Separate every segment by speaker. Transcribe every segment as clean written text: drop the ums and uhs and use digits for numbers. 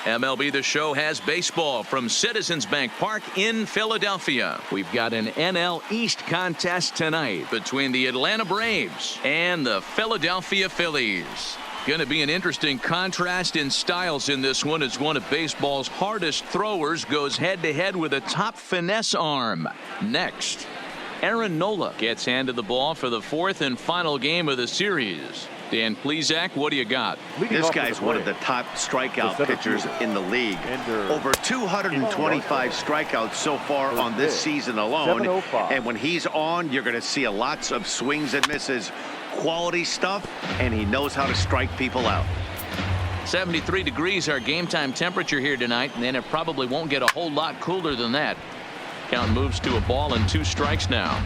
Speaker 1: MLB The Show has baseball from Citizens Bank Park in Philadelphia. We've got an NL East contest tonight between the Atlanta Braves and the Philadelphia Phillies. Going to be an interesting contrast in styles in this one as one of baseball's hardest throwers goes head-to-head with a top finesse arm. Next, Aaron Nola gets handed the ball for the fourth and final game of the series. Dan Plesac, what do you got?
Speaker 2: This guy's one of the top strikeout pitchers in the league. Over 225 strikeouts so far on this season alone. And when he's on, you're going to see lots of swings and misses. Quality stuff, and he knows how to strike people out.
Speaker 1: 73 degrees our game time temperature here tonight, and then it probably won't get a whole lot cooler than that. Count moves to a ball and 2 strikes now.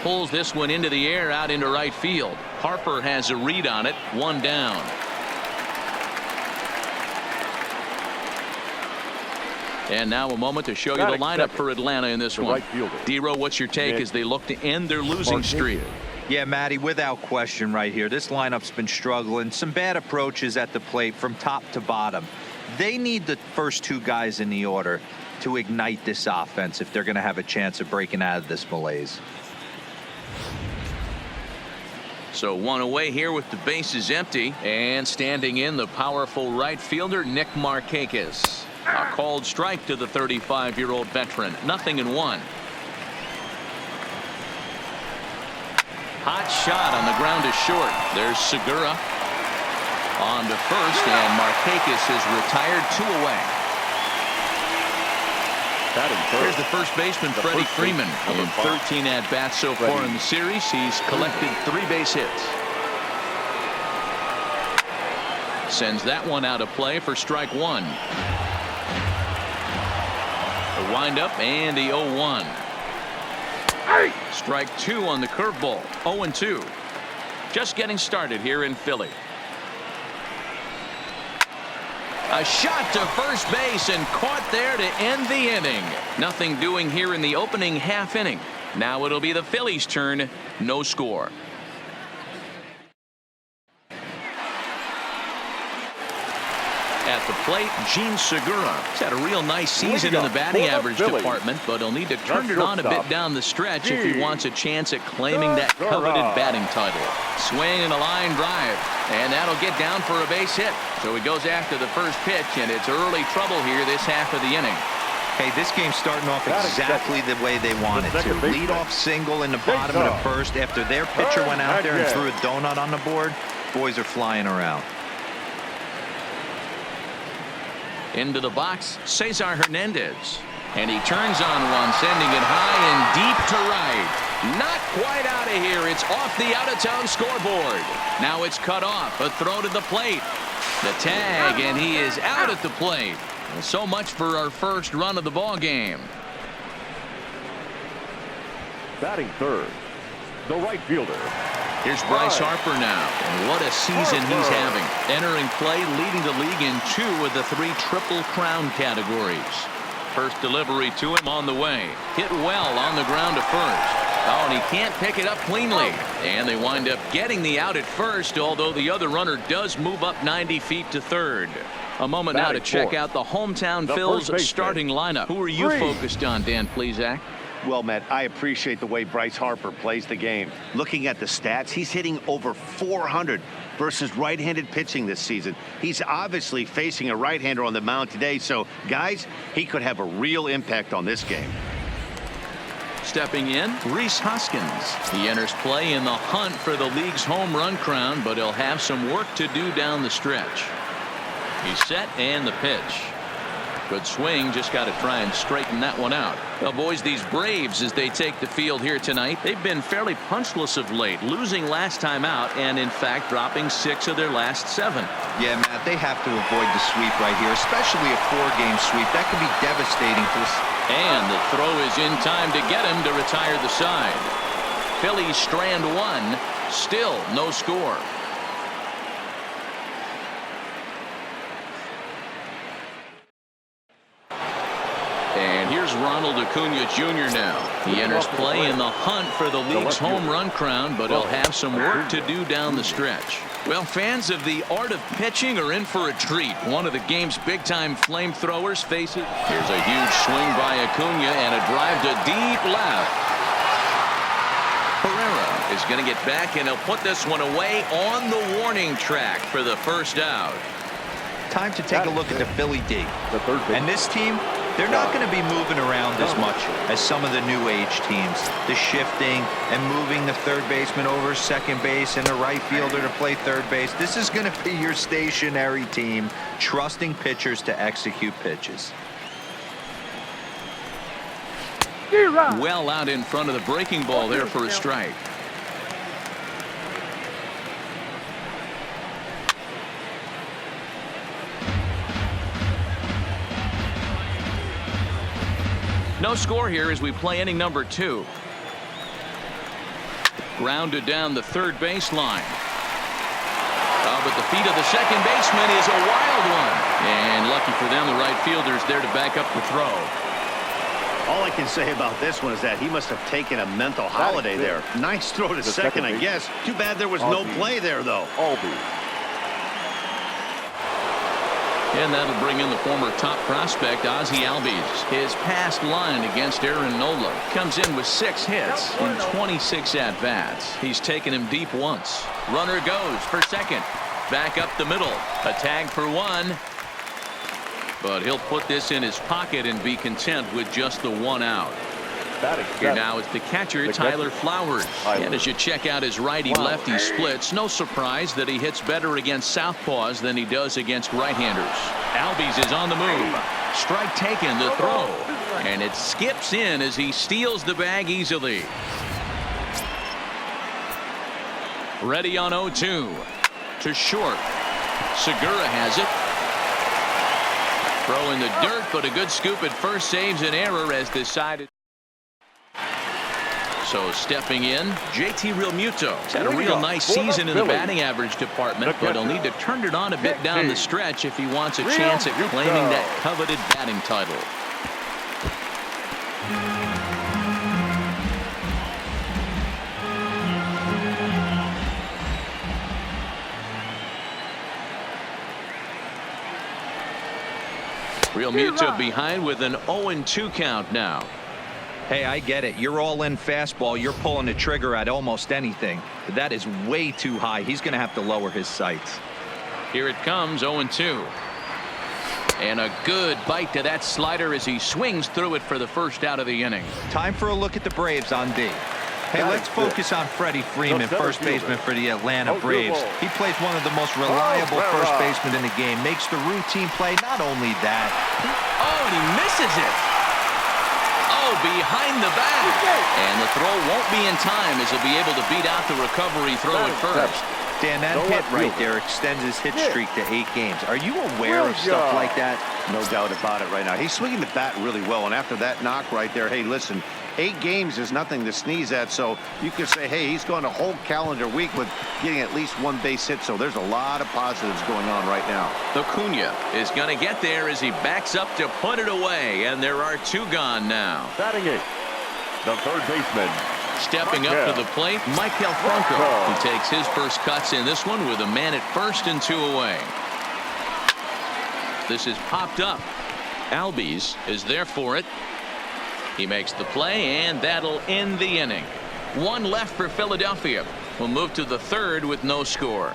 Speaker 1: Pulls this one into the air out into right field. Harper has a read on it. 1 down. And now a moment to show you the lineup for Atlanta in this one. D-Row, what's your take as they look to end their losing streak?
Speaker 3: Yeah, Matty, without question right here. This lineup's been struggling. Some bad approaches at the plate from top to bottom. They need the first 2 guys in the order to ignite this offense if they're going to have a chance of breaking out of this malaise.
Speaker 1: So 1 away here with the bases empty, and standing in the powerful right fielder Nick Markakis. A called strike to the 35-year-old veteran. 0-1. Hot shot on the ground is short. There's Segura on to first, and Markakis is retired 2 away. Here's the first baseman, Freddie Freeman. In 13 at-bats so far in the series, he's collected 3 base hits. Sends that one out of play for strike 1. The windup and the 0-1. Strike 2 on the curveball. 0-2. Just getting started here in Philly. A shot to first base and caught there to end the inning. Nothing doing here in the opening half inning. Now it'll be the Phillies' turn. No score. At the plate, Gene Segura. He's had a real nice season in the batting average department, but he'll need to turn it on a bit down the stretch if he wants a chance at claiming that coveted batting title. Swing and a line drive, and that'll get down for a base hit. So he goes after the first pitch, and it's early trouble here this half of the inning.
Speaker 3: Hey, this game's starting off exactly the way they wanted to. Lead off single in the bottom of the first after their pitcher went out there and threw a donut on the board. Boys are flying around.
Speaker 1: Into the box, Cesar Hernandez. And he turns on one, sending it high and deep to right. Not quite out of here. It's off the out-of-town scoreboard. Now it's cut off. A throw to the plate. The tag, and he is out at the plate. And so much for our first run of the ball game.
Speaker 4: Batting third, the right fielder.
Speaker 1: Here's Bryce Harper now, and what a season he's having. Entering play, leading the league in 2 of the 3 Triple Crown categories. First delivery to him on the way. Hit well on the ground to first. Oh, and he can't pick it up cleanly. And they wind up getting the out at first, although the other runner does move up 90 feet to third. A moment now to check out the hometown Phil's starting lineup. Who are you focused on, Dan Plesac?
Speaker 2: Well, Matt, I appreciate the way Bryce Harper plays the game. Looking at the stats, he's hitting over 400 versus right-handed pitching this season. He's obviously facing a right-hander on the mound today, so, guys, he could have a real impact on this game.
Speaker 1: Stepping in, Rhys Hoskins. He enters play in the hunt for the league's home run crown, but he'll have some work to do down the stretch. He's set, and the pitch. Good swing, just got to try and straighten that one out. Well, boys, these Braves, as they take the field here tonight, they've been fairly punchless of late, losing last time out and, in fact, dropping 6 of their last 7.
Speaker 3: Yeah, Matt, they have to avoid the sweep right here, especially a 4-game sweep. That could be devastating to us.
Speaker 1: And the throw is in time to get him to retire the side. Phillies strand 1, still no score. And here's Ronald Acuna Jr. now. He enters play in the hunt for the league's home run crown, but he'll have some work to do down the stretch. Well, fans of the art of pitching are in for a treat. One of the game's big-time flamethrowers faces. Here's a huge swing by Acuna and a drive to deep left. Pereira is going to get back, and he'll put this one away on the warning track for the first out.
Speaker 3: Time to take a look at the Philly D. And this team, they're not going to be moving around as much as some of the new age teams. The shifting and moving the third baseman over second base and the right fielder to play third base. This is going to be your stationary team, trusting pitchers to execute pitches.
Speaker 1: Well out in front of the breaking ball there for a strike. No score here as we play inning number 2. Grounded down the third baseline. But the feet of the second baseman is a wild one. And lucky for them, the right fielder's there to back up the throw.
Speaker 2: All I can say about this one is that he must have taken a mental holiday there. Nice throw to second, I guess. Too bad there was no play there, though.
Speaker 1: And that'll bring in the former top prospect, Ozzie Albies. His past line against Aaron Nola comes in with 6 hits in 26 at-bats. He's taken him deep once. Runner goes for second. Back up the middle. A tag for 1. But he'll put this in his pocket and be content with just the 1 out. Here now is the catcher, Tyler Flowers. And as you check out his righty-lefty splits, no surprise that he hits better against southpaws than he does against right-handers. Albies is on the move. Strike taken, the throw. And it skips in as he steals the bag easily. Ready on 0-2. To short. Segura has it. Throw in the dirt, but a good scoop at first saves an error as decided. So stepping in, JT Realmuto. He's had a real nice season in the batting average department, but he'll need to turn it on a bit down the stretch if he wants a chance at claiming that coveted batting title. Realmuto behind with an 0-2 count now.
Speaker 3: Hey, I get it. You're all in fastball. You're pulling the trigger at almost anything. But that is way too high. He's going to have to lower his sights.
Speaker 1: Here it comes, 0-2. And a good bite to that slider as he swings through it for the first out of the inning.
Speaker 3: Time for a look at the Braves on D. Hey, let's focus on Freddie Freeman, first baseman for the Atlanta Braves. He plays one of the most reliable first basemen in the game. Makes the routine play. Not only that.
Speaker 1: Oh, and he misses it. Behind the back, and the throw won't be in time as he'll be able to beat out the recovery throw at first.
Speaker 3: Dan, that hit right there extends his hit streak to 8 games. Are you aware of stuff like that?
Speaker 2: No doubt about it right now. He's swinging the bat really well, and after that knock right there, hey, listen, 8 games is nothing to sneeze at, so you can say, hey, he's gone a whole calendar week with getting at least 1 base hit, so there's a lot of positives going on right now.
Speaker 1: Acuna is going to get there as he backs up to put it away, and there are 2 gone now.
Speaker 4: Batting 8, the third baseman.
Speaker 1: Stepping up to the plate, Maikel Franco. He takes his first cuts in this one with a man at first and 2 away. This is popped up. Albies is there for it. He makes the play, and that'll end the inning. 1 left for Philadelphia. We'll move to the 3rd with no score.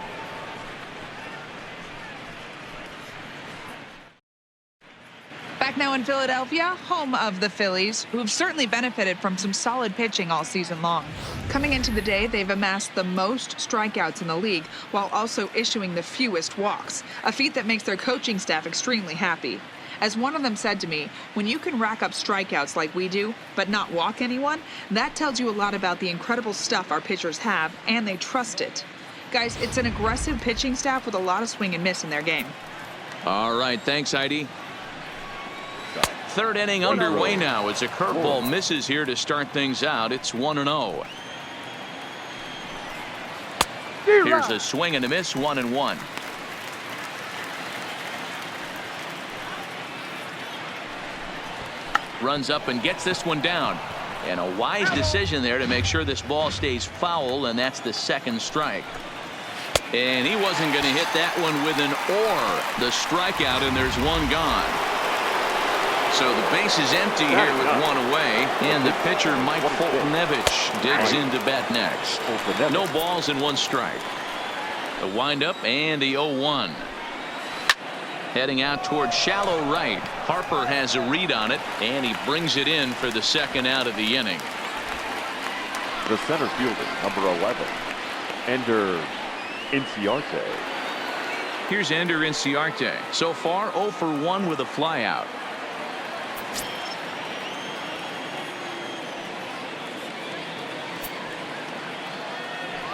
Speaker 5: Back now in Philadelphia, home of the Phillies, who've certainly benefited from some solid pitching all season long. Coming into the day, they've amassed the most strikeouts in the league while also issuing the fewest walks, a feat that makes their coaching staff extremely happy. As one of them said to me, when you can rack up strikeouts like we do, but not walk anyone, that tells you a lot about the incredible stuff our pitchers have, and they trust it. Guys, it's an aggressive pitching staff with a lot of swing and miss in their game.
Speaker 1: All right, thanks, Heidi. 3rd inning underway now as a curveball misses here to start things out. It's 1-0. Here's a swing and a miss, 1-1. runs up and gets this one down. And a wise decision there to make sure this ball stays foul, and that's the second strike. And he wasn't going to hit that one with an or. The strikeout, and there's one gone. So the base is empty here with one away, and the pitcher Mike Foltynewicz digs into bat next. No balls and one strike. The windup and the 0-1. Heading out towards shallow right. Harper has a read on it, and he brings it in for the second out of the inning.
Speaker 4: The center fielder, number 11, Ender Inciarte.
Speaker 1: Here's Ender Inciarte. So far 0 for 1 with a flyout.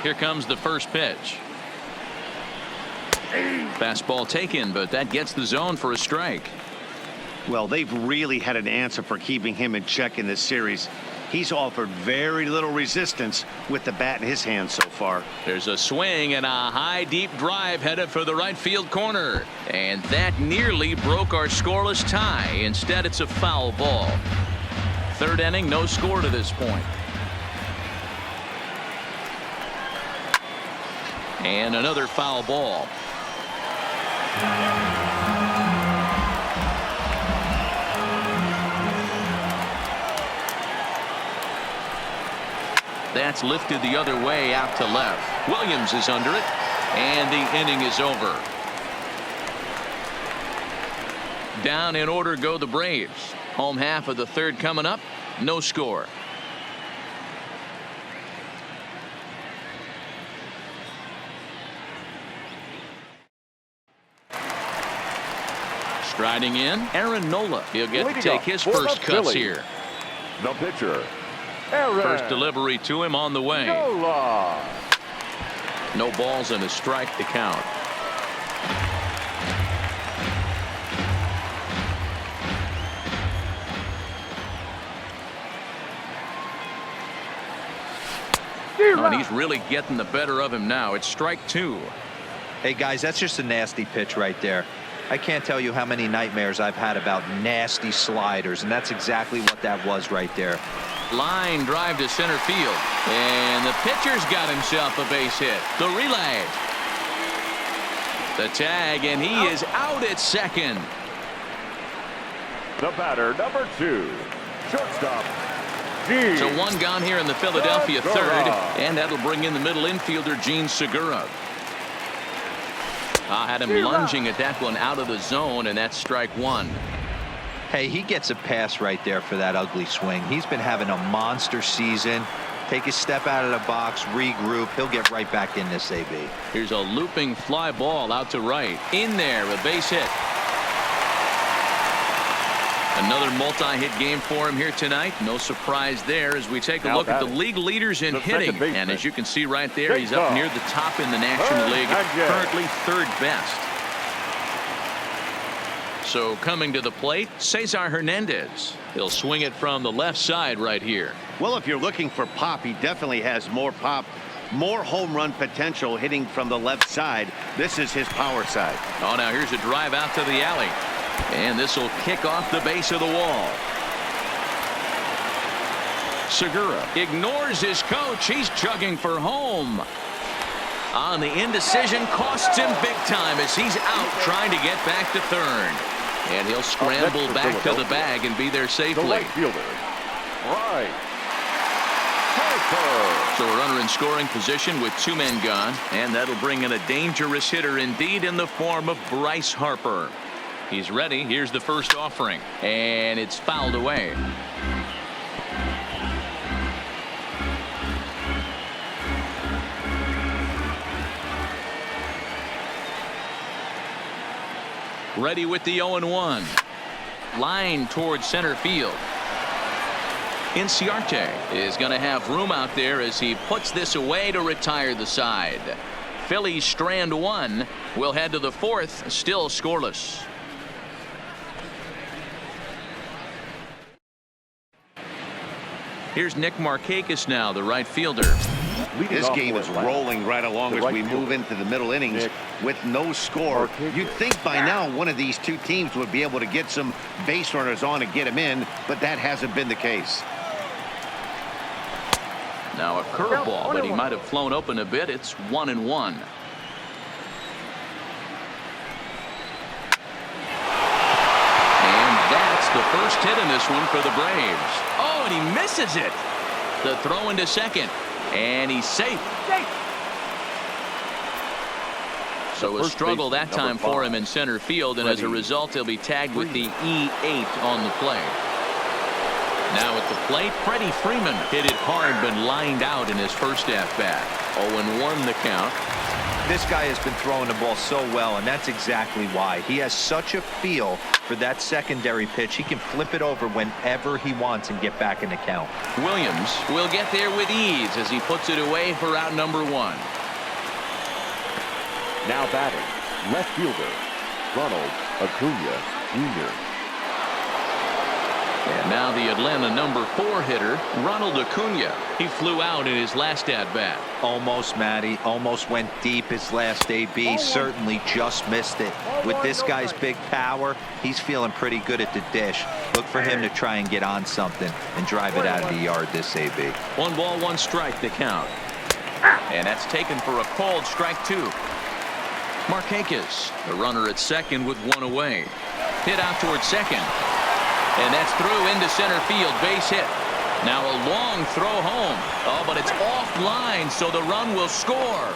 Speaker 1: Here comes the first pitch. Fastball taken, but that gets the zone for a strike.
Speaker 2: Well, they've really had an answer for keeping him in check in this series. He's offered very little resistance with the bat in his hand so far.
Speaker 1: There's a swing and a high deep drive headed for the right field corner, and that nearly broke our scoreless tie. Instead, it's a foul ball. Third inning, no score to this point. And another foul ball. That's lifted the other way out to left. Williams is under it, and the inning is over. Down in order go the Braves. Home half of the third coming up. No score. Striding in, Aaron Nola. He'll get to take his first cuts here.
Speaker 4: The pitcher, Aaron.
Speaker 1: First delivery to him on the way.
Speaker 4: Nola.
Speaker 1: No balls and a strike to count. Oh, and he's really getting the better of him now. It's strike 2.
Speaker 3: Hey, guys, that's just a nasty pitch right there. I can't tell you how many nightmares I've had about nasty sliders, and that's exactly what that was right there.
Speaker 1: Line drive to center field, and the pitcher's got himself a base hit. The relay. The tag, and he is out at second.
Speaker 4: The batter, number 2, shortstop.
Speaker 1: So one gone here in the Philadelphia third, and that'll bring in the middle infielder Gene Segura. Had him lunging at that one out of the zone, and that's strike 1.
Speaker 3: Hey, he gets a pass right there for that ugly swing. He's been having a monster season. Take a step out of the box, regroup. He'll get right back in this AB.
Speaker 1: Here's a looping fly ball out to right. In there, a base hit. Another multi-hit game for him here tonight. No surprise there as we take a look at the league leaders in hitting. And as you can see right there, he's up near the top in the National League, currently third best. So coming to the plate, Cesar Hernandez. He'll swing it from the left side right here.
Speaker 2: Well, if you're looking for pop, he definitely has more pop, more home run potential hitting from the left side. This is his power side.
Speaker 1: Oh, now here's a drive out to the alley. And this will kick off the base of the wall. Segura ignores his coach. He's chugging for home. On the indecision costs him big time as he's out trying to get back to third. And he'll scramble back to the bag and be there safely.
Speaker 4: The right fielder, right. Harper.
Speaker 1: So a runner in scoring position with 2 men gone. And that'll bring in a dangerous hitter indeed in the form of Bryce Harper. He's ready. Here's the first offering, and it's fouled away. Ready with the 0-1. Line towards center field. Inciarte is going to have room out there as he puts this away to retire the side. Phillies strand 1. We'll head to the 4th, still scoreless. Here's Nick Markakis now, the right fielder.
Speaker 2: This game is rolling right along as we move into the middle innings with no score. You'd think by now one of these two teams would be able to get some base runners on and get them in, but that hasn't been the case.
Speaker 1: Now a curveball, but he might have flown open a bit. It's 1-1. And that's the first hit in this one for the Braves. Oh, and he misses it. The throw into second, and he's safe. So a struggle that time for him in center field, and as a result, he'll be tagged with the E8 on the play. Now at the plate, Freddie Freeman hit it hard, but lined out in his first at-bat. 0-1 the count.
Speaker 3: This guy has been throwing the ball so well, and that's exactly why. He has such a feel for that secondary pitch. He can flip it over whenever he wants and get back in the count.
Speaker 1: Williams will get there with ease as he puts it away for out number 1.
Speaker 4: Now batting, left fielder, Ronald Acuna Jr.
Speaker 1: And now the Atlanta number 4 hitter, Ronald Acuna. He flew out in his last at-bat.
Speaker 3: Almost, Matty. Almost went deep his last AB. Certainly just missed it. With this guy's big power, he's feeling pretty good at the dish. Look for him to try and get on something and drive it out of the yard this AB.
Speaker 1: 1 ball, 1 strike the count. And that's taken for a called strike 2. Markakis, the runner at second with 1 away. Hit out towards second. And that's through into center field, base hit. Now a long throw home. Oh, but it's offline, so the run will score.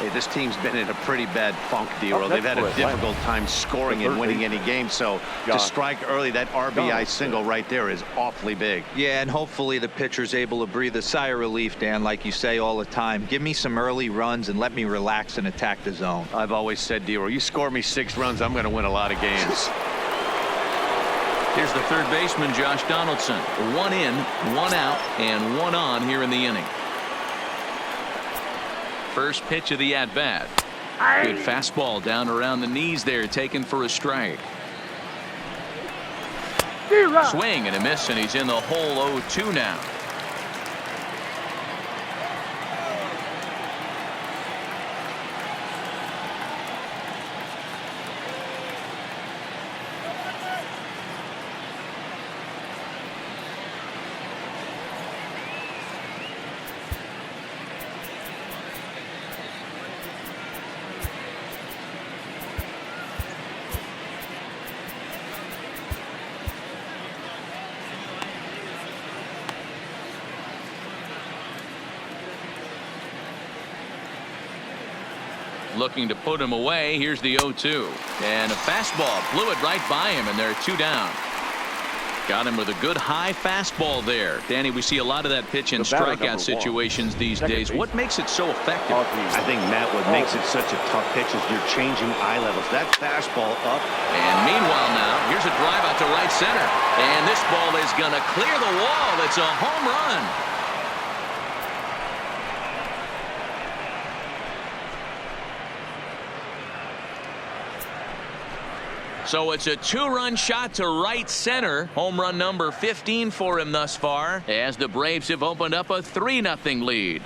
Speaker 2: Hey, this team's been in a pretty bad funk, D-Roll. They've had a difficult time scoring and winning any game, so to strike early, that RBI single right there is awfully big.
Speaker 3: Yeah, and hopefully the pitcher's able to breathe a sigh of relief, Dan, like you say all the time. Give me some early runs and let me relax and attack the zone.
Speaker 2: I've always said, D-Roll, you score me 6 runs, I'm going to win a lot of games.
Speaker 1: Here's the third baseman, Josh Donaldson. 1 in, 1 out, and 1 on here in the inning. First pitch of the at-bat. Good fastball down around the knees there, taken for a strike. Swing and a miss, and he's in the hole 0-2 now. Looking to put him away. Here's the 0-2. And a fastball blew it right by him, and they're 2 down. Got him with a good high fastball there. Danny, we see a lot of that pitch in strikeout situations these days. What makes it so effective?
Speaker 2: I think, Matt, what makes it such a tough pitch is you're changing eye levels. That fastball up.
Speaker 1: And meanwhile now, here's a drive out to right center. And this ball is going to clear the wall. It's a home run. So it's a 2-run shot to right center. Home run number 15 for him thus far, as the Braves have opened up a 3-0 lead.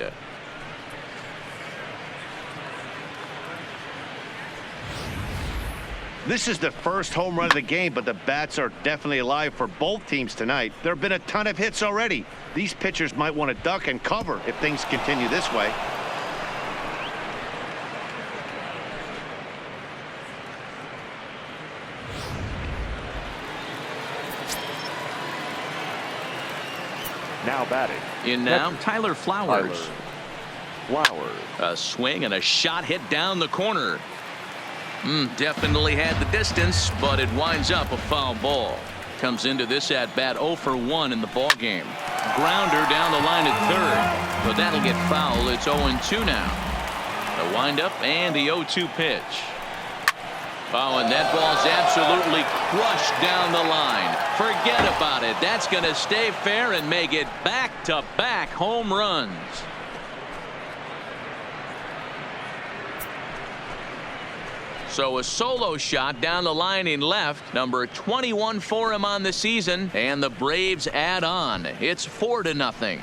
Speaker 2: This is the first home run of the game, but the bats are definitely alive for both teams tonight. There have been a ton of hits already. These pitchers might want to duck and cover if things continue this way.
Speaker 4: Now batting.
Speaker 1: In now, Tyler Flowers.
Speaker 4: Flowers.
Speaker 1: A swing and a shot hit down the corner. Definitely had the distance, but it winds up a foul ball. Comes into this at-bat 0 for 1 in the ball game. Grounder down the line at third, but that'll get foul. It's 0-2 now. The windup and the 0-2 pitch. Oh, and that ball's absolutely crushed down the line. Forget about it. That's going to stay fair and make it back-to-back home runs. So a solo shot down the line in left. Number 21 for him on the season. And the Braves add on. It's 4-0.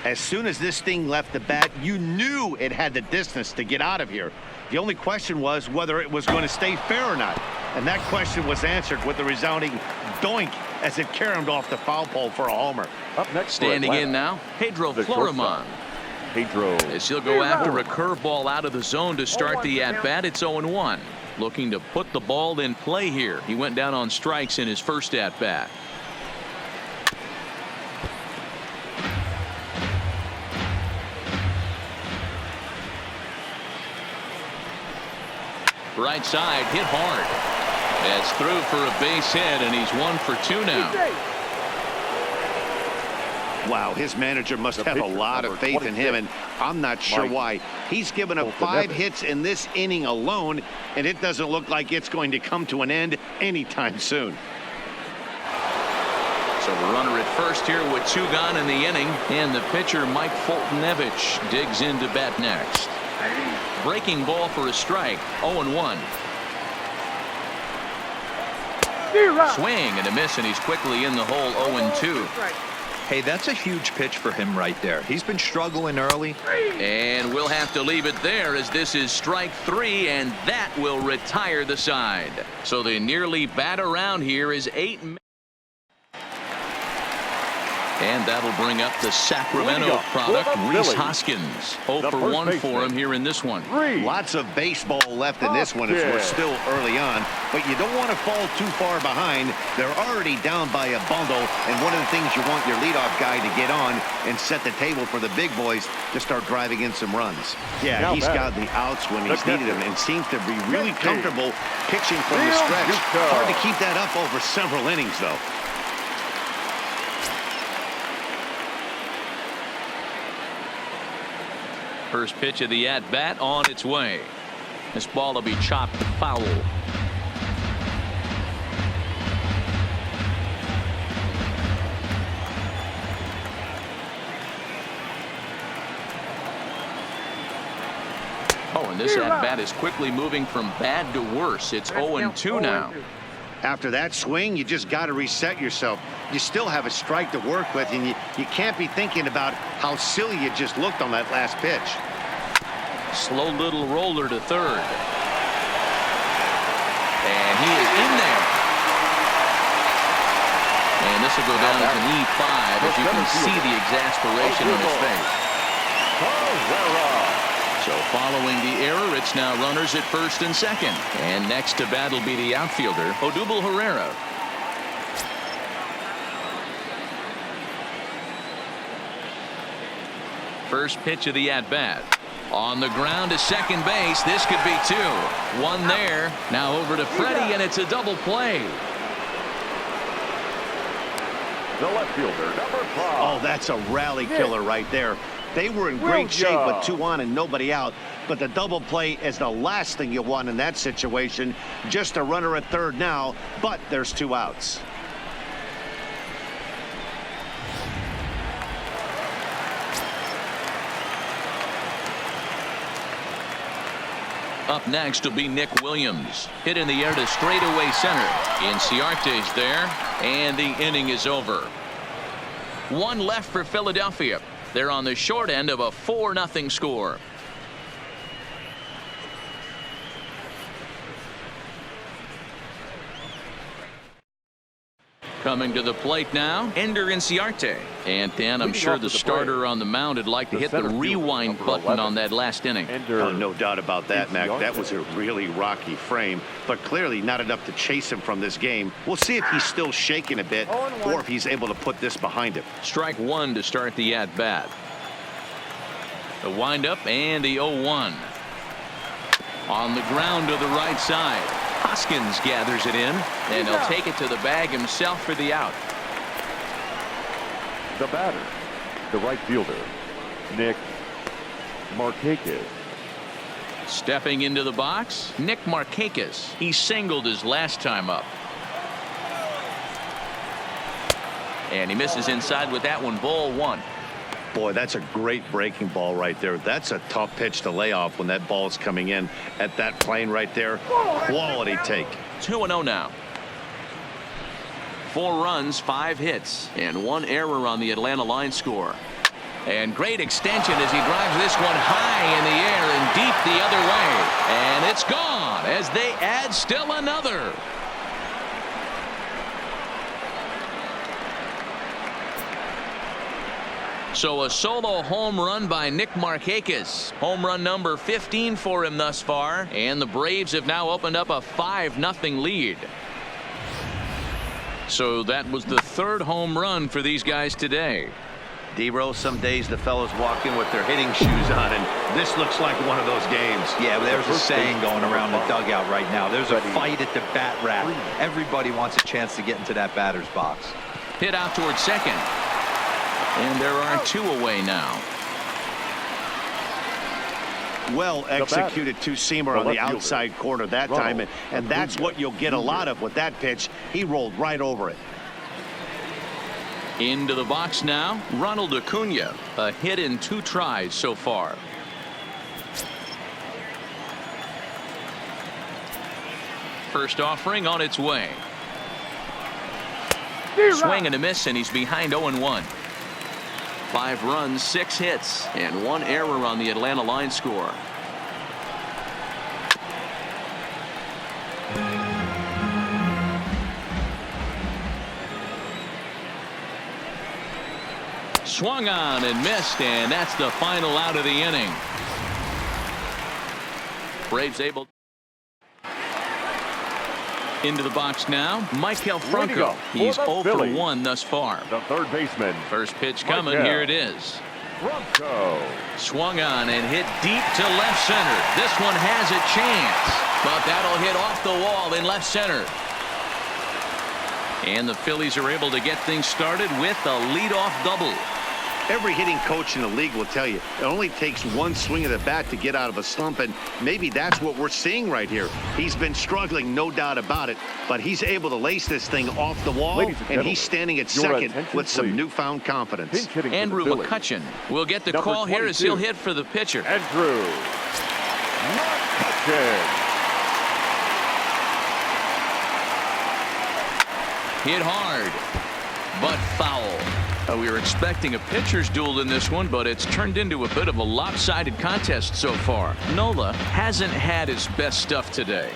Speaker 2: As soon as this thing left the bat, you knew it had the distance to get out of here. The only question was whether it was going to stay fair or not. And that question was answered with a resounding doink as it caromed off the foul pole for a homer.
Speaker 4: Up next,
Speaker 1: Standing in now, Pedro Florimon. As he'll go after a curveball out of the zone to start the at-bat. It's 0-1. Looking to put the ball in play here. He went down on strikes in his first at-bat. Right side, hit hard. That's through for a base hit, and he's 1 for 2 now.
Speaker 2: Wow, his manager must have a lot of faith in him, and I'm not sure why. He's given up 5 hits in this inning alone, and it doesn't look like it's going to come to an end anytime soon.
Speaker 1: So the runner at first here with 2 gone in the inning, and the pitcher Mike Foltynewicz digs into bat next. Breaking ball for a strike, 0-1. Swing and a miss, and he's quickly in the hole, 0-2.
Speaker 3: Hey, that's a huge pitch for him right there. He's been struggling early.
Speaker 1: And we'll have to leave it there as this is strike 3, and that will retire the side. So the nearly bat around here is 8. And that'll bring up the Sacramento product, Rhys Hoskins. 0 for 1 for him here in this one.
Speaker 2: Lots of baseball left in this one as we're still early on, but you don't want to fall too far behind. They're already down by a bundle, and one of the things you want your leadoff guy to get on and set the table for the big boys to start driving in some runs. Yeah, he's got the outs when he's needed them and seems to be really comfortable pitching from the stretch. Hard to keep that up over several innings, though.
Speaker 1: First pitch of the at-bat on its way. This ball will be chopped foul. Oh, and this at-bat is quickly moving from bad to worse. It's 0-2 now.
Speaker 2: After that swing, you just got to reset yourself. You still have a strike to work with, and you can't be thinking about how silly you just looked on that last pitch.
Speaker 1: Slow little roller to third. And he is in there. And this will go down as an E5 as you can see the exasperation on his face. So following the error, it's now runners at first and second. And next to bat will be the outfielder, Odubel Herrera. First pitch of the at-bat. On the ground to second base. This could be 2. 1 there. Now over to Freddie, and it's a double play.
Speaker 4: The left fielder, number 5.
Speaker 2: Oh, that's a rally killer right there. They were in great shape with 2 on and nobody out, but the double play is the last thing you want in that situation. Just a runner at third now, but there's 2 outs.
Speaker 1: Up next will be Nick Williams. Hit in the air to straightaway center. Inciarte's there, and the inning is over. 1 left for Philadelphia. They're on the short end of a 4-0 score. Coming to the plate now, Ender Inciarte. And Dan, I'm sure the starter on the mound would like to hit the rewind button on that last inning.
Speaker 2: Oh, no doubt about that, Mac. That was a really rocky frame, but clearly not enough to chase him from this game. We'll see if he's still shaking a bit or if he's able to put this behind him.
Speaker 1: Strike 1 to start the at-bat. The windup and the 0-1. On the ground to the right side. Hoskins gathers it in, and he'll take it to the bag himself for the out.
Speaker 4: The batter, the right fielder, Nick Markakis.
Speaker 1: Stepping into the box, Nick Markakis. He singled his last time up. And he misses inside with that one, ball 1.
Speaker 2: Boy, that's a great breaking ball right there. That's a tough pitch to lay off when that ball's coming in at that plane right there. Quality take.
Speaker 1: 2-0 now. 4 runs, 5 hits, and 1 error on the Atlanta line score. And great extension as he drives this one high in the air and deep the other way. And it's gone as they add still another. So a solo home run by Nick Markakis. Home run number 15 for him thus far. And the Braves have now opened up a 5-0 lead. So that was the third home run for these guys today.
Speaker 2: D-Row, some days the fellows walk in with their hitting shoes on, and this looks like one of those games.
Speaker 3: Yeah, but there's a saying going around the dugout right now. There's a fight at the bat rack. Everybody wants a chance to get into that batter's box.
Speaker 1: Hit out towards second. And there are 2 away now.
Speaker 2: Well executed two-seamer on the outside corner that time, and that's what you'll get a lot of with that pitch. He rolled right over it.
Speaker 1: Into the box now, Ronald Acuna. A hit in 2 tries so far. First offering on its way. Swing and a miss, and he's behind 0-1. 5 runs, 6 hits, and 1 error on the Atlanta line score. Swung on and missed, and that's the final out of the inning. Braves able. Into the box now, Maikel Franco. He's 0 for 1 thus far.
Speaker 4: The third baseman.
Speaker 1: First pitch coming. Here it is.
Speaker 4: Franco.
Speaker 1: Swung on and hit deep to left center. This one has a chance, but that'll hit off the wall in left center. And the Phillies are able to get things started with a leadoff double.
Speaker 2: Every hitting coach in the league will tell you it only takes one swing of the bat to get out of a slump, and maybe that's what we're seeing right here. He's been struggling, no doubt about it, but he's able to lace this thing off the wall, and he's standing at second with some newfound confidence.
Speaker 1: Andrew McCutchen will get the call here as he'll hit for the pitcher.
Speaker 4: Andrew McCutchen.
Speaker 1: Hit hard, but foul. We were expecting a pitcher's duel in this one, but it's turned into a bit of a lopsided contest so far. Nola hasn't had his best stuff today.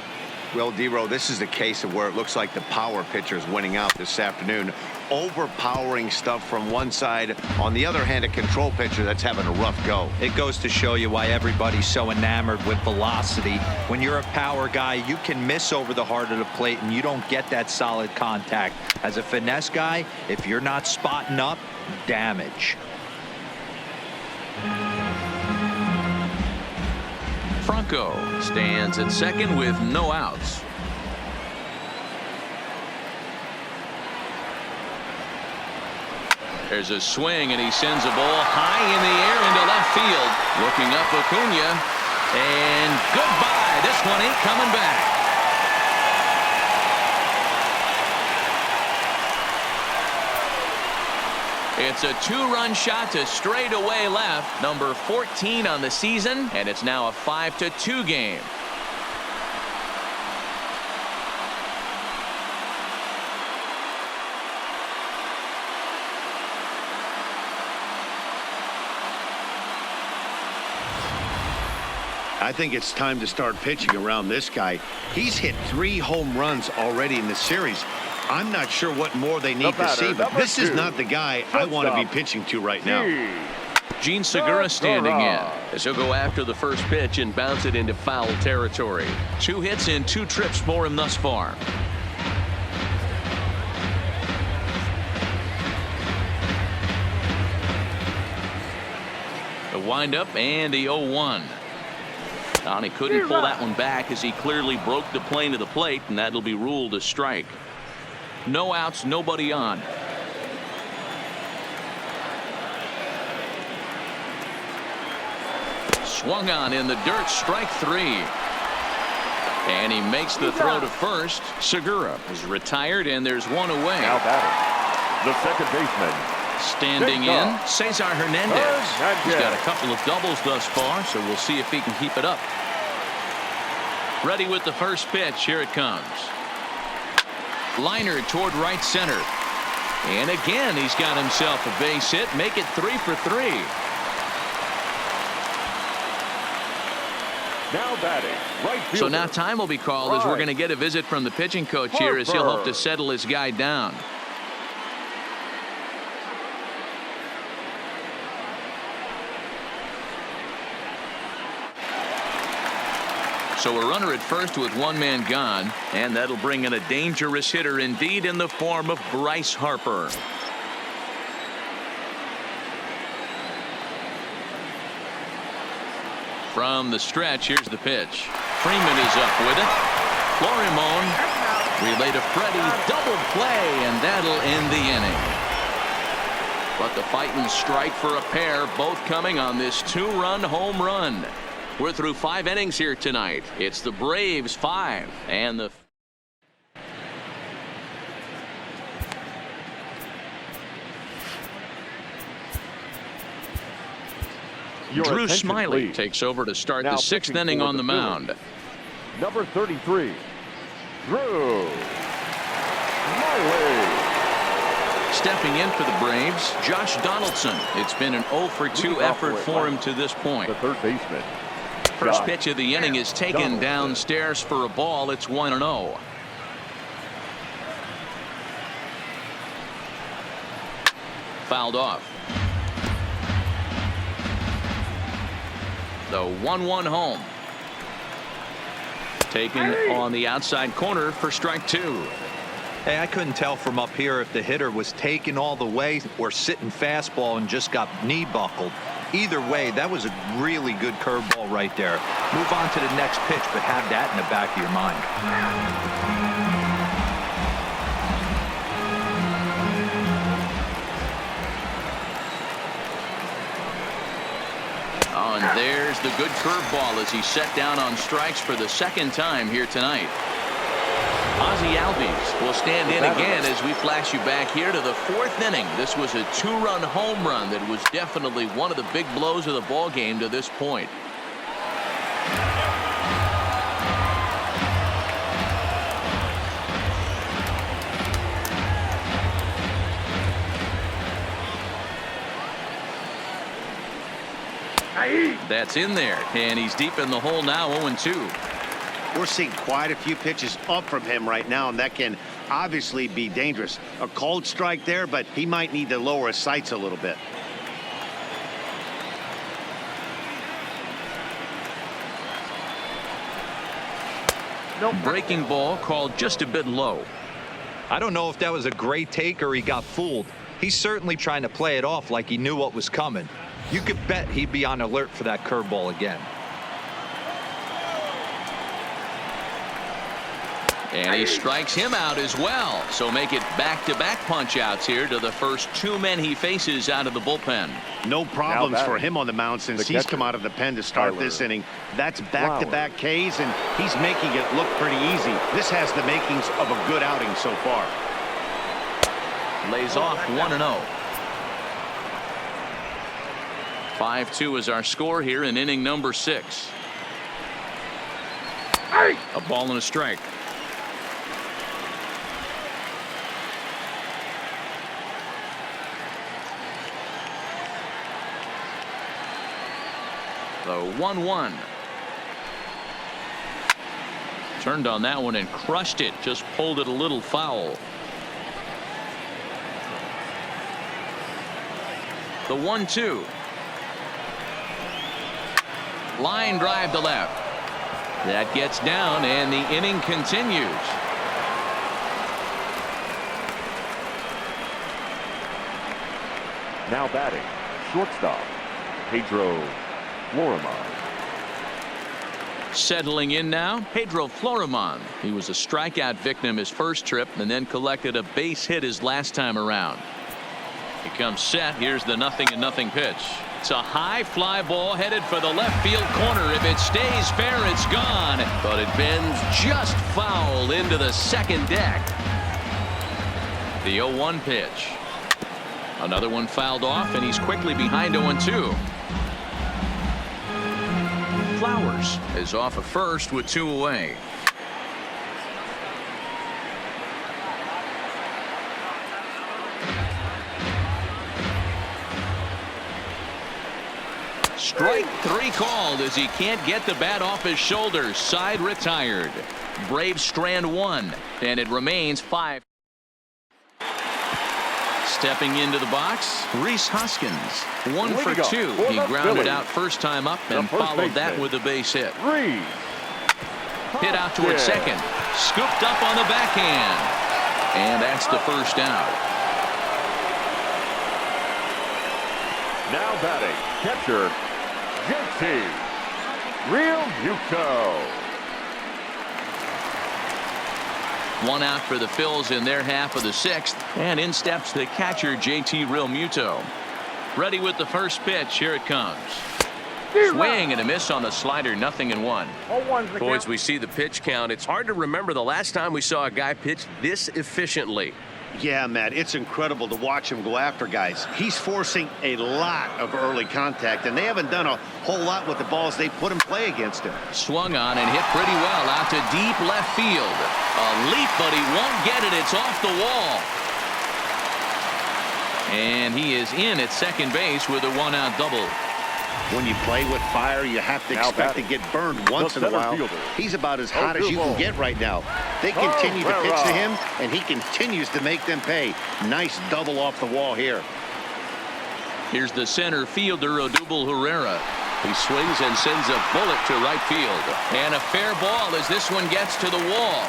Speaker 2: Well, D-Row, this is the case of where it looks like the power pitcher is winning out this afternoon. Overpowering stuff from one side. On the other hand, a control pitcher that's having a rough go.
Speaker 3: It goes to show you why everybody's so enamored with velocity. When you're a power guy, you can miss over the heart of the plate and you don't get that solid contact. As a finesse guy, if you're not spotting up, damage.
Speaker 1: Franco stands at second with no outs. There's a swing, and he sends a ball high in the air into left field. Looking up Acuna, and goodbye. This one ain't coming back. It's a 2-run shot to straightaway left, number 14 on the season, and it's now a 5-2 game.
Speaker 2: I think it's time to start pitching around this guy. He's hit 3 home runs already in the series. I'm not sure what more they need to see, but this is not the guy I want to be pitching to right now.
Speaker 1: Gene Segura standing in as he'll go after the first pitch and bounce it into foul territory. 2 hits and 2 trips for him thus far. The windup and the 0-1. And he couldn't pull that one back as he clearly broke the plane of the plate, and that'll be ruled a strike. No outs, nobody on. Swung on in the dirt, strike 3. And he makes the throw to first. Segura is retired, and there's 1 away.
Speaker 4: Now batting, the second baseman.
Speaker 1: Standing in, Cesar Hernandez. He's got a couple of doubles thus far, so we'll see if he can keep it up. Ready with the first pitch. Here it comes. Liner toward right center. And again, he's got himself a base hit. Make it 3 for 3.
Speaker 4: Now batting, right fielder.
Speaker 1: So now time will be called as we're going to get a visit from the pitching coach here as he'll hope to settle his guy down. So a runner at first with one man gone, and that'll bring in a dangerous hitter indeed in the form of Bryce Harper. From the stretch, here's the pitch. Freeman is up with it. Florimon relay to Freddie, double play, and that'll end the inning. But the fighting strike for a pair, both coming on this 2-run home run. We're through 5 innings here tonight. It's the Braves 5 and the Drew Smiley takes over to start the 6th inning on the mound.
Speaker 4: Number 33, Drew Smiley.
Speaker 1: Stepping in for the Braves, Josh Donaldson. It's been an 0 for 2 effort for him to this point.
Speaker 4: The third baseman.
Speaker 1: First pitch of the inning is taken downstairs for a ball. It's 1-0. Fouled off. The 1-1 home. Taken on the outside corner for strike 2.
Speaker 3: Hey, I couldn't tell from up here if the hitter was taken all the way or sitting fastball and just got knee buckled. Either way, that was a really good curveball right there. Move on to the next pitch, but have that in the back of your mind.
Speaker 1: Oh, and there's the good curveball as he's set down on strikes for the 2nd time here tonight. Ozzie Albies will stand in again as we flash you back here to the 4th inning. This was a 2-run home run that was definitely one of the big blows of the ball game to this point. That's in there, and he's deep in the hole now, 0-2.
Speaker 2: We're seeing quite a few pitches up from him right now, and that can obviously be dangerous. A cold strike there, but he might need to lower his sights a little bit.
Speaker 1: Breaking ball called just a bit low.
Speaker 3: I don't know if that was a great take or he got fooled. He's certainly trying to play it off like he knew what was coming. You could bet he'd be on alert for that curveball again.
Speaker 1: And he strikes him out as well. So make it back-to-back punch-outs here to the first 2 men he faces out of the bullpen.
Speaker 2: No problems for him on the mound since he's come out of the pen to start this inning. That's back-to-back Ks, and he's making it look pretty easy. This has the makings of a good outing so far.
Speaker 1: Lays off 1-0. 5-2 is our score here in inning number 6. A ball and a strike. The 1-1. Turned on that one and crushed it. Just pulled it a little foul. The 1-2. Line drive to left. That gets down, and the inning continues.
Speaker 4: Now batting, shortstop, Pedro Florimon.
Speaker 1: Settling in now, Pedro Florimon. He was a strikeout victim his first trip and then collected a base hit his last time around. He comes set. Here's the 0-0 pitch. It's a high fly ball headed for the left field corner. If it stays fair, it's gone. But it bends just foul into the second deck. The 0-1 pitch. Another one fouled off, and he's quickly behind 0-2. Flowers is off at first with 2 away. Strike 3 called as he can't get the bat off his shoulders. Side retired. Braves strand 1, and it remains 5. Stepping into the box, Rhys Hoskins. 1 for 2. He grounded out first time up and followed that with a base hit. Hit out towards second. Scooped up on the backhand. And that's the first out.
Speaker 4: Now batting, catcher, JT Realmuto.
Speaker 1: 1 out for the Phils in their half of the 6th. And in steps the catcher, JT Realmuto. Ready with the first pitch. Here it comes. Swing and a miss on the slider. 0-1.
Speaker 6: Boys, we see the pitch count. It's hard to remember the last time we saw a guy pitch this efficiently.
Speaker 2: Yeah, Matt, it's incredible to watch him go after guys. He's forcing a lot of early contact, and they haven't done a whole lot with the balls they put in play against him.
Speaker 1: Swung on and hit pretty well out to deep left field. A leap, but he won't get it. It's off the wall. And he is in at second base with a 1-out double.
Speaker 2: When you play with fire, you have to expect to get burned once in a while. He's about as hot as you can get right now. They continue to pitch to him, and he continues to make them pay. Nice double off the wall here.
Speaker 1: Here's the center fielder, Odubel Herrera. He swings and sends a bullet to right field. And a fair ball as this one gets to the wall.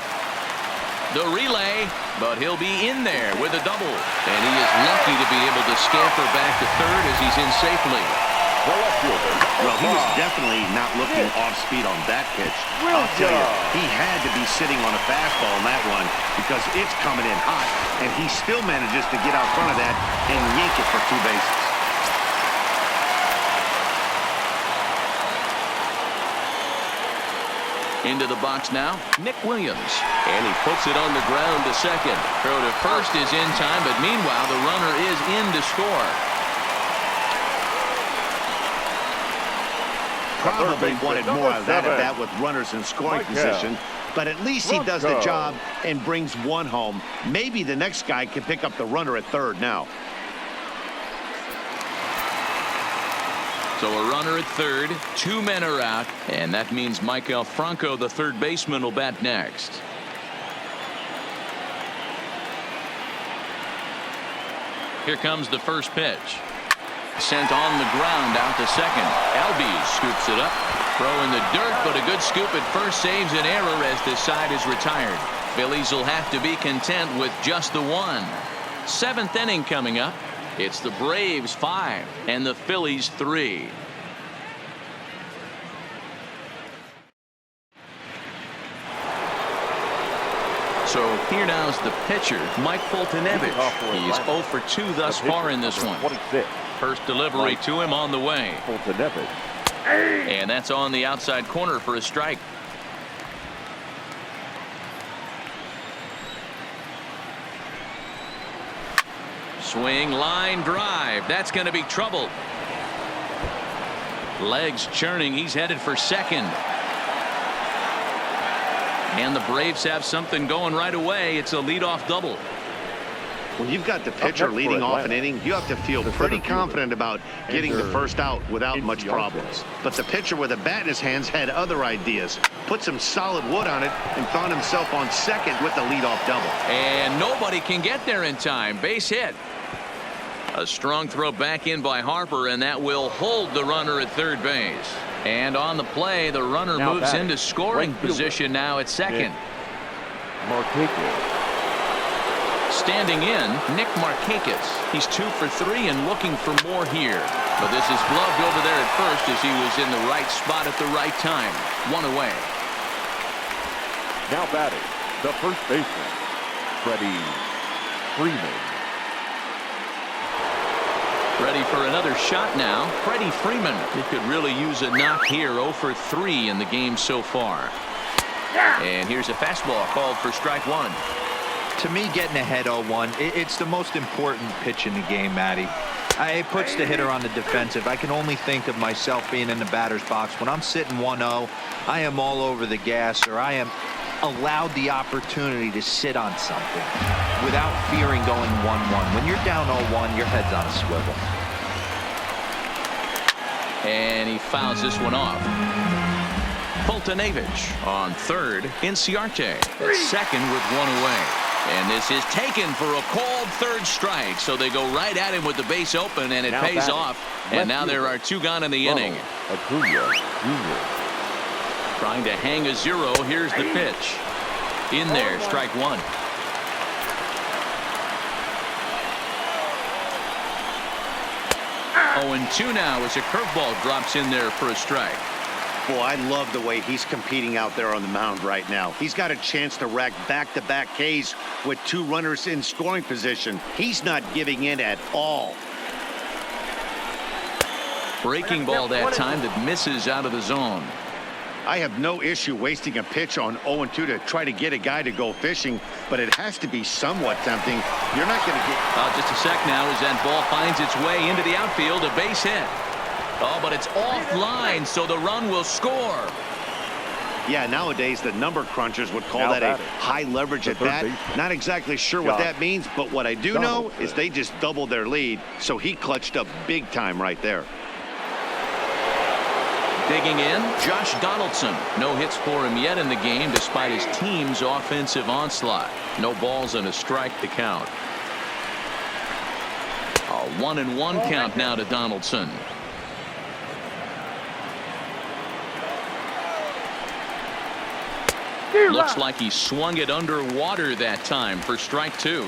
Speaker 1: The relay, but he'll be in there with a double. And he is lucky to be able to scamper back to third as he's in safely.
Speaker 2: Well, he was definitely not looking off speed on that pitch. I'll tell you, he had to be sitting on a fastball on that one because it's coming in hot, and he still manages to get out front of that and yank it for 2 bases.
Speaker 1: Into the box now, Nick Williams. And he puts it on the ground to second. Throw to first is in time, but meanwhile, the runner is in to score.
Speaker 2: Probably wanted more out of that at bat with runners in scoring position, but at least he does the job and brings 1 home. Maybe the next guy can pick up the runner at third now.
Speaker 1: So a runner at third, 2 men are out, and that means Michael Franco, the third baseman, will bat next. Here comes the first pitch. Sent on the ground out to second. Albies scoops it up. Throw in the dirt, but a good scoop at first saves an error as this side is retired. Phillies will have to be content with just the 1. 7th inning coming up. It's the Braves 5 and the Phillies 3. So here now's the pitcher, Mike Foltynewicz. He's 0 for 2 thus far in this one. First delivery to him on the way. And that's on the outside corner for a strike. Swing, line drive. That's going to be trouble. Legs churning. He's headed for second. And the Braves have something going right away. It's a leadoff double.
Speaker 2: When you've got the pitcher leading off an inning, you have to feel pretty confident about getting the first out without much problems. But the pitcher with a bat in his hands had other ideas. Put some solid wood on it and found himself on second with the leadoff double.
Speaker 1: And nobody can get there in time. Base hit. A strong throw back in by Harper, and that will hold the runner at third base. And on the play, the runner moves into scoring position now at second. Standing in, Nick Markakis. He's 2 for 3 and looking for more here. But this is gloved over there at first as he was in the right spot at the right time. 1 away.
Speaker 4: Now batting, the first baseman, Freddie Freeman.
Speaker 1: Ready for another shot now. Freddie Freeman. He could really use a knock here. 0 for 3 in the game so far. And here's a fastball called for strike 1.
Speaker 3: To me, getting ahead 0-1, it's the most important pitch in the game, Matty. It puts the hitter on the defensive. I can only think of myself being in the batter's box. When I'm sitting 1-0, I am all over the gas, or I am allowed the opportunity to sit on something without fearing going 1-1. When you're down 0-1, your head's on a swivel.
Speaker 1: and he fouls this one off. Fultonavich on third. Inciarte at second with one away. And this is taken for a called third strike. So they go right at him with the base open, and it
Speaker 4: now
Speaker 1: pays
Speaker 4: batting.
Speaker 1: off. And now there are two gone in the inning.
Speaker 4: Acuna Jr.
Speaker 1: Trying to hang a zero. Here's the pitch. In there, strike one. Oh, and 2 now as a curveball drops in there for a strike.
Speaker 2: Boy, I love the way he's competing out there on the mound right now. He's got a chance to rack back-to-back Ks with 2 runners in scoring position. He's not giving in at all.
Speaker 1: Breaking ball that time that misses out of the zone.
Speaker 2: I have no issue wasting a pitch on 0-2 to try to get a guy to go fishing, but it has to be somewhat tempting. You're not going to get...
Speaker 1: Just a sec now as that ball finds its way into the outfield, a base hit. Oh, but it's offline, so the run will score.
Speaker 2: Yeah, nowadays the number crunchers would call that a high leverage at bat. Not exactly sure what that means, but what I do know is they just doubled their lead, so he clutched up big time right there.
Speaker 1: Digging in, Josh Donaldson. No hits for him yet in the game despite his team's offensive onslaught. No balls and a strike to count. A 1-1 count now to Donaldson. Looks like he swung it underwater that time for strike 2.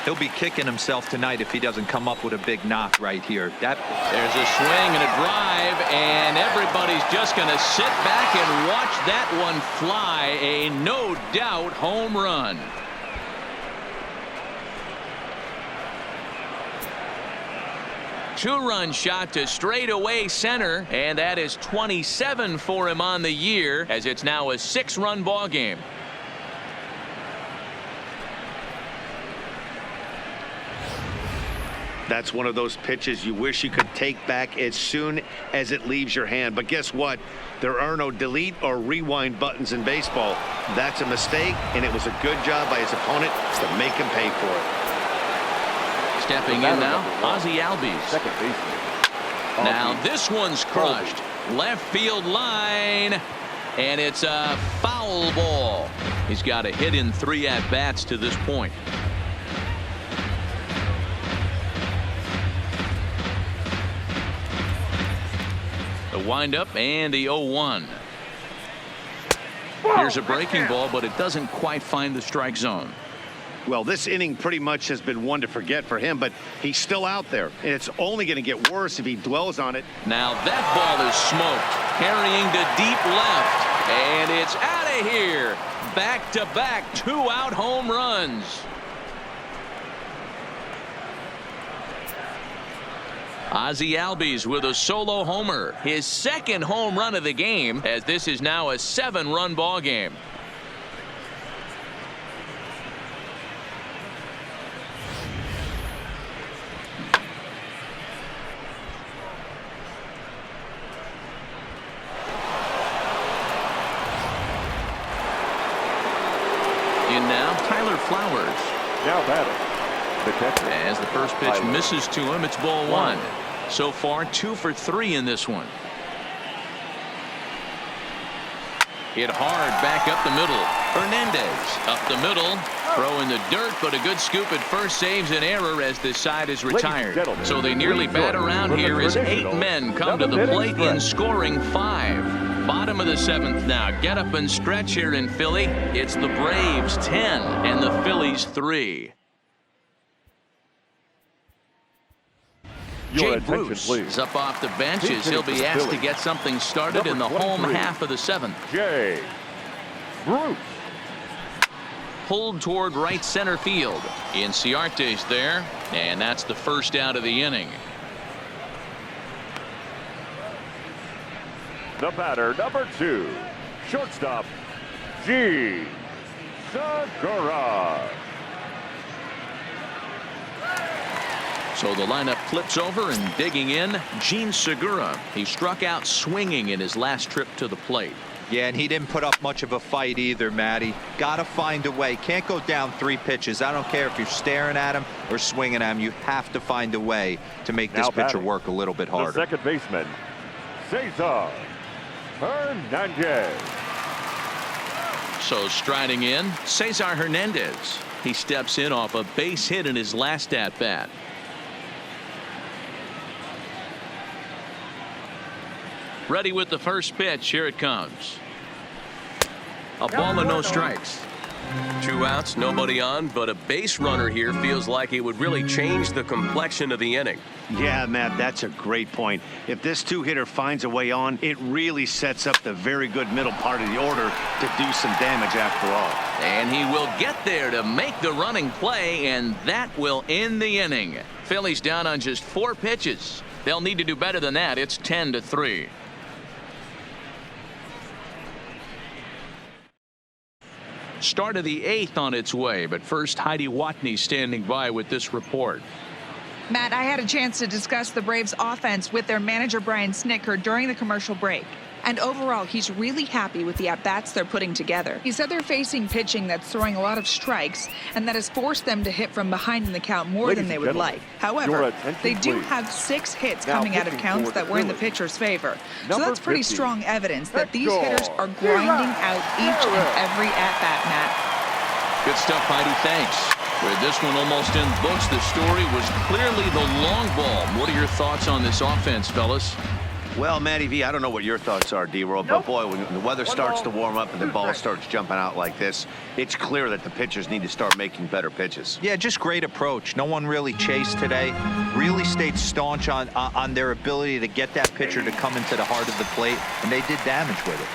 Speaker 3: He'll be kicking himself tonight if he doesn't come up with a big knock right here.
Speaker 1: There's a swing and a drive, and everybody's just going to sit back and watch that one fly. A no doubt home run. Two-run shot to straightaway center, and that is 27 for him on the year, as it's now a 6-run ball game.
Speaker 2: That's one of those pitches you wish you could take back as soon as it leaves your hand. But guess what? There are no delete or rewind buttons in baseball. That's a mistake, and it was a good job by his opponent to make him pay for it.
Speaker 1: Stepping in now, Ozzie Albies.
Speaker 4: Second baseman.
Speaker 1: Now this one's crushed. Left field line, and it's a foul ball. He's got a hit in 3 at-bats to this point. The windup and the 0-1. Here's a breaking ball, but it doesn't quite find the strike zone.
Speaker 2: Well, this inning pretty much has been one to forget for him, but he's still out there, and it's only going to get worse if he dwells on it.
Speaker 1: Now that ball is smoked, carrying to deep left, and it's out of here. Back-to-back 2-out home runs. Ozzie Albies with a solo homer, his 2nd home run of the game, as this is now a 7-run ball game. In now, Tyler Flowers.
Speaker 4: Now batting. The catcher.
Speaker 1: As the first pitch misses to him, it's ball 1. So far, 2 for 3 in this one. Hit hard back up the middle. Hernandez up the middle. Throw in the dirt, but a good scoop at first saves an error as this side is retired. So they nearly bat around here as 8 men come to the plate in scoring 5. Bottom of the 7th now. Get up and stretch here in Philly. It's the Braves 10 and the Phillies 3. Jay Bruce is up off the bench as he'll be asked to get something started in the home half of the 7th.
Speaker 4: Jay Bruce.
Speaker 1: Pulled toward right center field. Inciarte's there, and that's the first out of the inning.
Speaker 4: The batter, number 2, shortstop, G. Segura.
Speaker 1: So the lineup flips over, and digging in, Gene Segura. He struck out swinging in his last trip to the plate.
Speaker 3: Yeah, and he didn't put up much of a fight either, Matty. Got to find a way. Can't go down 3 pitches. I don't care if you're staring at him or swinging at him. You have to find a way to make this pitcher work a little bit harder.
Speaker 4: The second baseman, Cesar Hernandez.
Speaker 1: So striding in, Cesar Hernandez. He steps in off a base hit in his last at-bat. Ready with the first pitch. Here it comes. A ball and no strikes.
Speaker 6: 2 outs, nobody on, but a base runner here feels like it would really change the complexion of the inning.
Speaker 2: Yeah, Matt, that's a great point. If this two-hitter finds a way on, it really sets up the very good middle part of the order to do some damage after all.
Speaker 1: And he will get there to make the running play, and that will end the inning. Phillies down on just 4 pitches. They'll need to do better than that. It's 10-3. Start of the 8th on its way, but first Heidi Watney standing by with this report.
Speaker 5: Matt, I had a chance to discuss the Braves offense with their manager Brian Snitker during the commercial break. And overall, he's really happy with the at-bats they're putting together. He said they're facing pitching that's throwing a lot of strikes, and that has forced them to hit from behind in the count more than they would like. However, they do have 6 hits coming out of counts that were in the pitcher's favor. So that's pretty strong evidence that these hitters are grinding out each and every at-bat, Matt.
Speaker 1: Good stuff, Heidi. Thanks. With this one almost in books, the story was clearly the long ball. What are your thoughts on this offense, fellas?
Speaker 2: Well, Matty V, I don't know what your thoughts are, D-Roll, but boy, when the weather starts to warm up and the ball starts jumping out like this, it's clear that the pitchers need to start making better pitches.
Speaker 3: Yeah, just great approach. No one really chased today. Really stayed staunch on their ability to get that pitcher to come into the heart of the plate, and they did damage with it.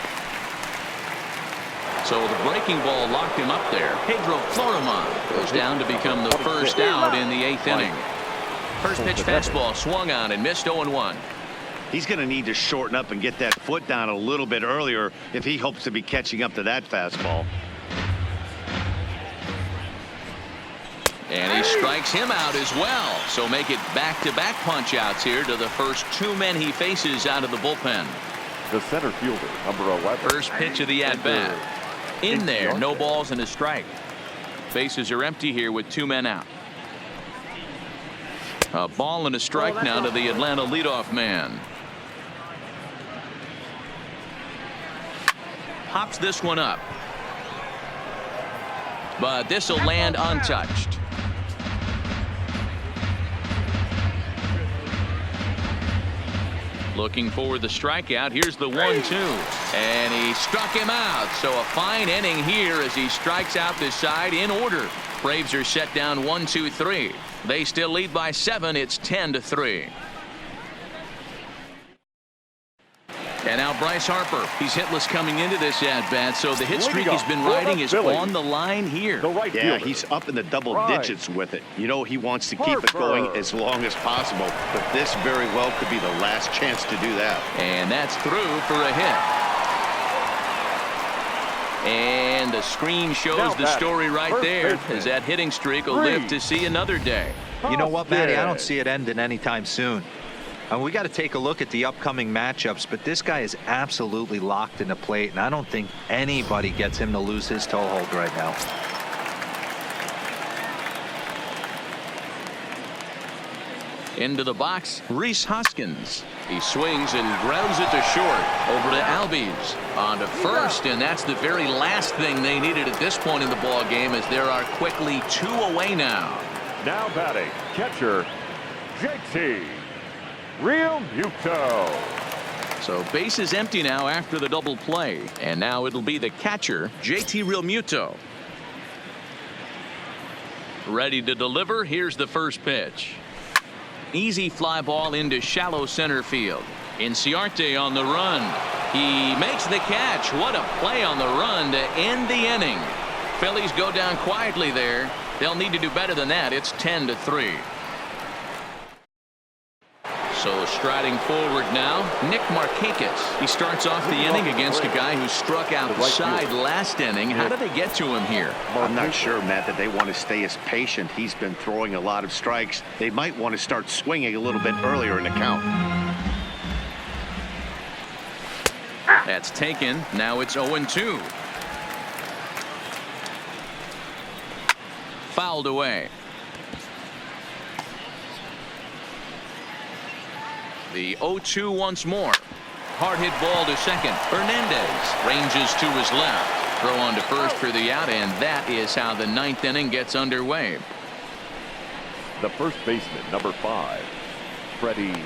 Speaker 1: So the breaking ball locked him up there. Pedro Florimon goes down to become the first out in the 8th inning. First pitch fastball swung on and missed 0-1.
Speaker 2: He's going to need to shorten up and get that foot down a little bit earlier if he hopes to be catching up to that fastball.
Speaker 1: And he strikes him out as well. So make it back-to-back punch-outs here to the first 2 men he faces out of the bullpen.
Speaker 4: The center fielder, number 11.
Speaker 1: First pitch of the at-bat. In there, no balls and a strike. Bases are empty here with 2 men out. A ball and a strike now to the Atlanta leadoff man. Pops this one up. But this will land untouched. Looking for the strikeout. Here's the 1-2. And he struck him out. So a fine inning here as he strikes out this side in order. Braves are set down 1-2-3. They still lead by 7. It's 10-3. And now Bryce Harper. He's hitless coming into this at-bat, so the hit streak he's been riding is on the line here.
Speaker 2: Yeah, he's up in the double digits with it. You know, he wants to keep it going as long as possible, but this very well could be the last chance to do that.
Speaker 1: And that's through for a hit. And the screen shows the story right there, as that hitting streak will live to see another day.
Speaker 3: You know what, Matty? I don't see it ending anytime soon. We got to take a look at the upcoming matchups, but this guy is absolutely locked in the plate, and I don't think anybody gets him to lose his toehold right now.
Speaker 1: Into the box, Rhys Hoskins. He swings and grounds it to short. Over to Albies. On to first, and that's the very last thing they needed at this point in the ball game, as there are quickly 2 away now.
Speaker 4: Now batting, catcher, JT Realmuto.
Speaker 1: So base is empty now after the double play, and now it'll be the catcher, JT Realmuto. Ready to deliver. Here's the first pitch. Easy fly ball into shallow center field. Inciarte on the run. He makes the catch. What a play on the run to end the inning. Phillies go down quietly there. They'll need to do better than that. It's 10-3. So striding forward now, Nick Markakis. He starts off the inning against a guy who struck outside last inning. How did they get to him here?
Speaker 2: I'm not sure, Matt, that they want to stay as patient. He's been throwing a lot of strikes. They might want to start swinging a little bit earlier in the count.
Speaker 1: That's taken. Now it's 0-2. Fouled away. The 0-2 once more. hard hit ball to second. Hernandez ranges to his left. Throw on to first for the out, and that is how the ninth inning gets underway.
Speaker 4: The first baseman, number 5, Freddie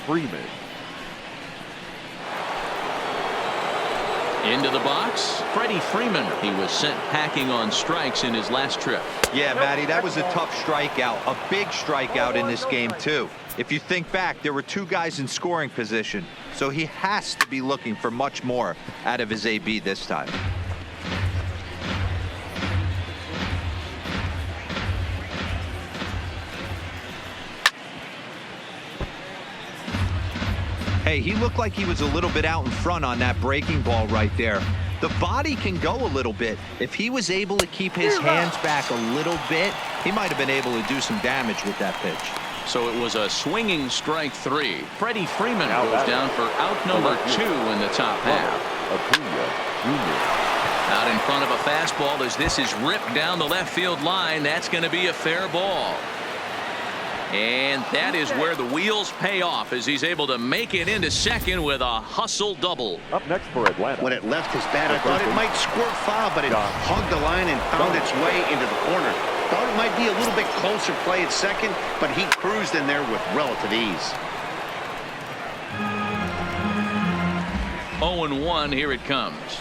Speaker 4: Freeman.
Speaker 1: Into the box, Freddie Freeman. He was sent packing on strikes in his last trip.
Speaker 3: Yeah, Matty, that was a tough strikeout. A big strikeout in this game, too. If you think back, there were 2 guys in scoring position, so he has to be looking for much more out of his AB this time. Hey, he looked like he was a little bit out in front on that breaking ball right there. The body can go a little bit. If he was able to keep his hands back a little bit, he might have been able to do some damage with that pitch.
Speaker 1: So it was a swinging strike 3. Freddie Freeman goes down for out number 2 in the top half. Out in front of a fastball as this is ripped down the left field line. That's going to be a fair ball. And that is where the wheels pay off as he's able to make it into second with a hustle double.
Speaker 4: Up next for Atlanta.
Speaker 2: When it left his bat, I thought it might squirt foul, but it hugged the line and found its way into the corner. Thought it might be a little bit closer play at second, but he cruised in there with relative ease.
Speaker 1: 0-1, here it comes.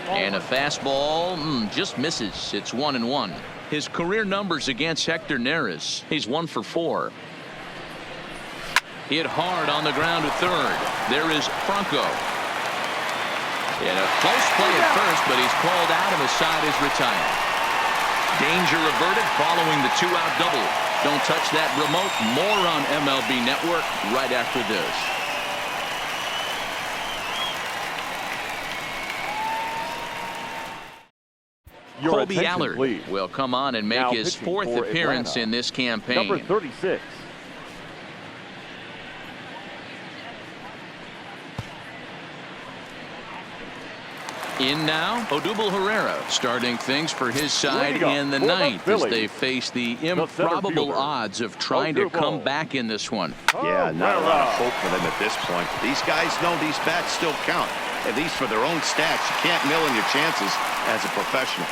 Speaker 1: And a fastball just misses. It's 1-1. His career numbers against Hector Neris. He's 1 for 4. Hit hard on the ground to third. There is Franco. In a close play at first, but he's called out and the side is retired. Danger averted following the 2-out double. Don't touch that remote. More on MLB Network right after this. Colby Allard will come on and make his 4th appearance in this campaign.
Speaker 4: Number 36.
Speaker 1: In now, Odubel Herrera starting things for his side in the ninth as they face the improbable odds of trying to come back in this one.
Speaker 2: Yeah, not a lot of hope for them at this point. These guys know these bats still count, at least for their own stats. You can't mill in your chances as a professional.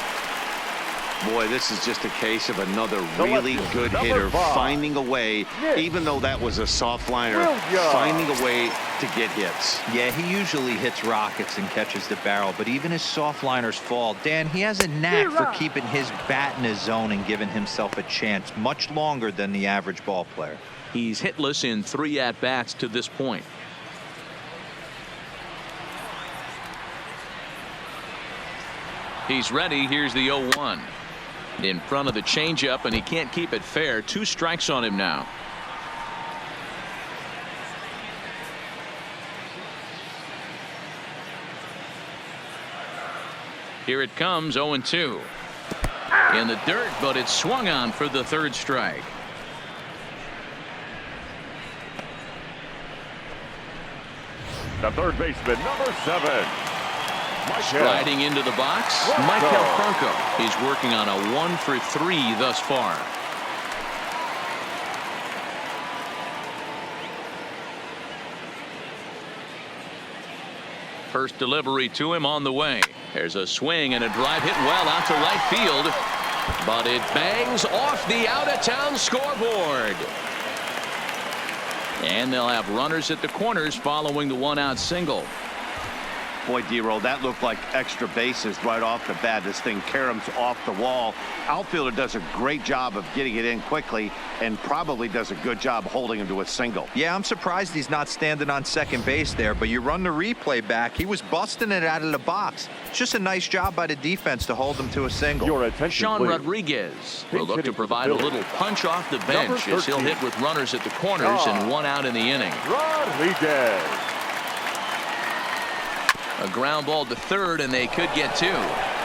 Speaker 2: Boy, this is just a case of another really good hitter finding a way, even though that was a soft liner, finding a way to get hits.
Speaker 3: Yeah, he usually hits rockets and catches the barrel, but even his soft liners fall. Dan, he has a knack for keeping his bat in his zone and giving himself a chance much longer than the average ball player.
Speaker 1: He's hitless in 3 at-bats to this point. He's ready. Here's the 0-1. In front of the changeup, and he can't keep it fair. 2 strikes on him now. Here it comes, 0-2. In the dirt, but it's swung on for the 3rd strike.
Speaker 4: The third baseman, number 7.
Speaker 1: Sliding into the box, Michael Franco. He's working on a 1 for 3 thus far. First delivery to him on the way. There's a swing and a drive hit well out to right field, but it bangs off the out-of-town scoreboard. And they'll have runners at the corners following the 1-out single.
Speaker 2: Boy, D-Roll, that looked like extra bases right off the bat. This thing caroms off the wall. Outfielder does a great job of getting it in quickly and probably does a good job holding him to a single.
Speaker 3: Yeah, I'm surprised he's not standing on second base there, but you run the replay back. He was busting it out of the box. It's just a nice job by the defense to hold him to a single.
Speaker 1: Sean Rodriguez will look to provide a little punch off the bench as he'll hit with runners at the corners and 1 out in the inning.
Speaker 4: Rodriguez.
Speaker 1: A ground ball to third, and they could get 2.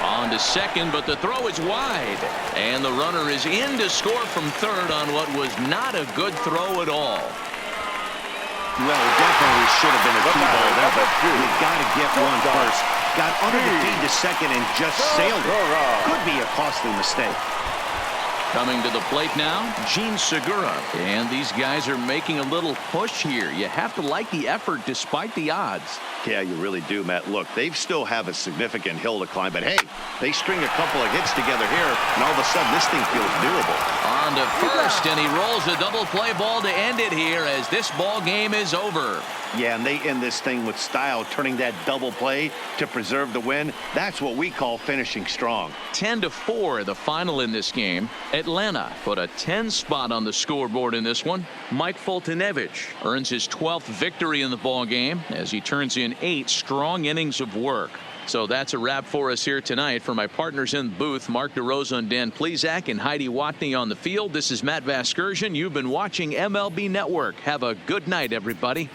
Speaker 1: On to second, but the throw is wide. And the runner is in to score from third on what was not a good throw at all.
Speaker 2: Well, it definitely should have been a 2-ball there, but you got to get one first. Got under the feed to second and just sailed it. Could be a costly mistake.
Speaker 1: Coming to the plate now, Gene Segura. And these guys are making a little push here. You have to like the effort despite the odds.
Speaker 2: Yeah, you really do, Matt. Look, they still have a significant hill to climb, but hey, they string a couple of hits together here, and all of a sudden this thing feels doable.
Speaker 1: On to first, and he rolls a double play ball to end it here as this ball game is over.
Speaker 2: Yeah, and they end this thing with style, turning that double play to preserve the win. That's what we call finishing strong.
Speaker 1: 10-4, the final in this game. Atlanta put a 10 spot on the scoreboard in this one. Mike Foltynewicz earns his 12th victory in the ball game as he turns in 8 strong innings of work. So that's a wrap for us here tonight. For my partners in the booth, Mark DeRosa and Dan Plesac and Heidi Watney on the field, this is Matt Vasgersian. You've been watching MLB Network. Have a good night, everybody.